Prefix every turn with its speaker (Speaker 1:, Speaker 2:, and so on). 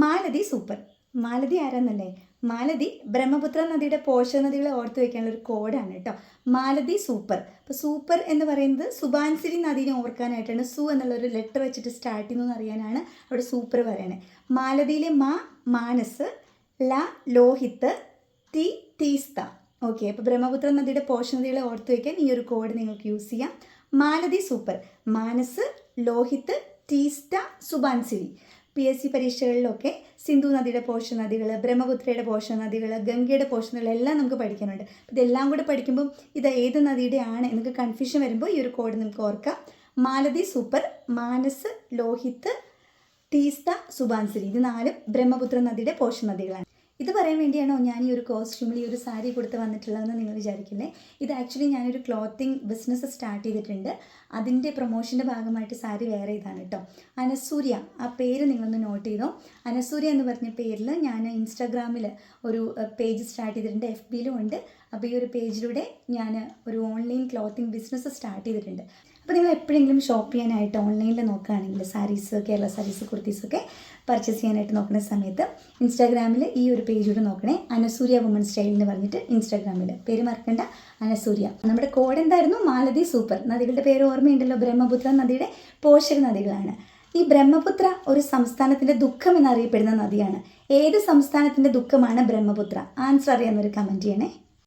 Speaker 1: Malathi super. Malathi ആരാന്നല്ലേ? Malathi Brahmaputra നദിയുടെ പോഷക നദികളെ ഓർത്ത് വയ്ക്കാനുള്ള ഒരു കോഡാണ് കേട്ടോ. മാലതി സൂപ്പർ. അപ്പോൾ സൂപ്പർ എന്ന് പറയുന്നത് സുബാൻസിരി നദീനെ ഓർക്കാനായിട്ടാണ്. സു എന്നുള്ളൊരു ലെറ്റർ വെച്ചിട്ട് സ്റ്റാർട്ട് ചെയ്യുന്നതെന്ന് അറിയാനാണ് അവിടെ സൂപ്പർ പറയണത്. മാലതിയിലെ മാനസ്, ല ലോഹിത്ത്, തി തീസ്ത. ഓക്കെ, അപ്പോൾ ബ്രഹ്മപുത്ര നദിയുടെ പോഷക നദികളെ ഓർത്ത് വയ്ക്കാൻ ഈ ഒരു കോഡ് നിങ്ങൾക്ക് യൂസ് ചെയ്യാം. മാലതി സൂപ്പർ. മാനസ്, ലോഹിത്ത്, തീസ്ത, സുബാൻസിരി. PSC പരീക്ഷകളിലൊക്കെ സിന്ധു നദിയുടെ പോഷക നദികൾ, ബ്രഹ്മപുത്രയുടെ പോഷക നദികൾ, ഗംഗയുടെ പോഷക നദികൾ എല്ലാം നമുക്ക് പഠിക്കാനുണ്ട്. ഇതെല്ലാം കൂടെ പഠിക്കുമ്പോൾ ഇത് ഏത് നദിയുടെ ആണ് എന്നൊക്കെ കൺഫ്യൂഷൻ വരുമ്പോൾ ഈ ഒരു കോഡ് നമുക്ക് ഓർക്കാം. മാലതി സൂപ്പർ, മാനസ്, ലോഹിത്ത്, തീസ്ത, സുബാൻസിരി. ഇത് 4 ബ്രഹ്മപുത്ര നദിയുടെ പോഷക നദികളാണ്. ഇത് പറയാൻ വേണ്ടിയാണോ ഞാൻ ഈ ഒരു കോസ്റ്റ്യൂമിൽ ഈ ഒരു സാരി കൊടുത്ത് വന്നിട്ടുള്ളതെന്ന് നിങ്ങൾ വിചാരിക്കില്ലേ? ഇത് ആക്ച്വലി ഞാനൊരു ക്ലോത്തിങ് ബിസിനസ് സ്റ്റാർട്ട് ചെയ്തിട്ടുണ്ട്. അതിൻ്റെ പ്രൊമോഷൻ്റെ ഭാഗമായിട്ട് സാരി വേറെ ഇതാണ് കേട്ടോ. അനസൂര്യ, ആ പേര് നിങ്ങളൊന്ന് നോട്ട് ചെയ്തോ. അനസൂര്യ എന്ന് പറഞ്ഞ പേരിൽ ഞാൻ ഇൻസ്റ്റാഗ്രാമിൽ ഒരു പേജ് സ്റ്റാർട്ട് ചെയ്തിട്ടുണ്ട്, FBയിലും ഉണ്ട്. അപ്പോൾ ഈ ഒരു പേജിലൂടെ ഞാൻ ഒരു ഓൺലൈൻ ക്ലോത്തിങ് ബിസിനസ് സ്റ്റാർട്ട് ചെയ്തിട്ടുണ്ട്. അപ്പോൾ നിങ്ങൾ എപ്പോഴെങ്കിലും ഷോപ്പ് ചെയ്യാനായിട്ട് ഓൺലൈനിൽ നോക്കുകയാണെങ്കിൽ സാരീസ്, കേരള സാരീസ്, കുർത്തീസൊക്കെ പർച്ചേസ് ചെയ്യാനായിട്ട് നോക്കുന്ന സമയത്ത് ഇൻസ്റ്റാഗ്രാമിൽ ഈ ഒരു പേജിലൂടെ നോക്കണേ. അനസൂര്യ വുമൺ സ്റ്റൈൽ എന്ന് പറഞ്ഞിട്ട് ഇൻസ്റ്റാഗ്രാമിൽ, പേര് മറക്കണ്ട, അനസൂര്യ. നമ്മുടെ കോഡ് എന്തായിരുന്നു? മാലതി സൂപ്പർ. നദികളുടെ പേര് ഓർമ്മയുണ്ടല്ലോ, ബ്രഹ്മപുത്ര നദിയുടെ പോഷക നദികളാണ്. ഈ ബ്രഹ്മപുത്ര ഒരു സംസ്ഥാനത്തിൻ്റെ ദുഃഖം എന്നറിയപ്പെടുന്ന നദിയാണ്. ഏത് സംസ്ഥാനത്തിൻ്റെ ദുഃഖമാണ് ബ്രഹ്മപുത്ര? ആൻസർ അറിയാവുന്നൊരു കമൻറ്റ് ചെയ്യണേ.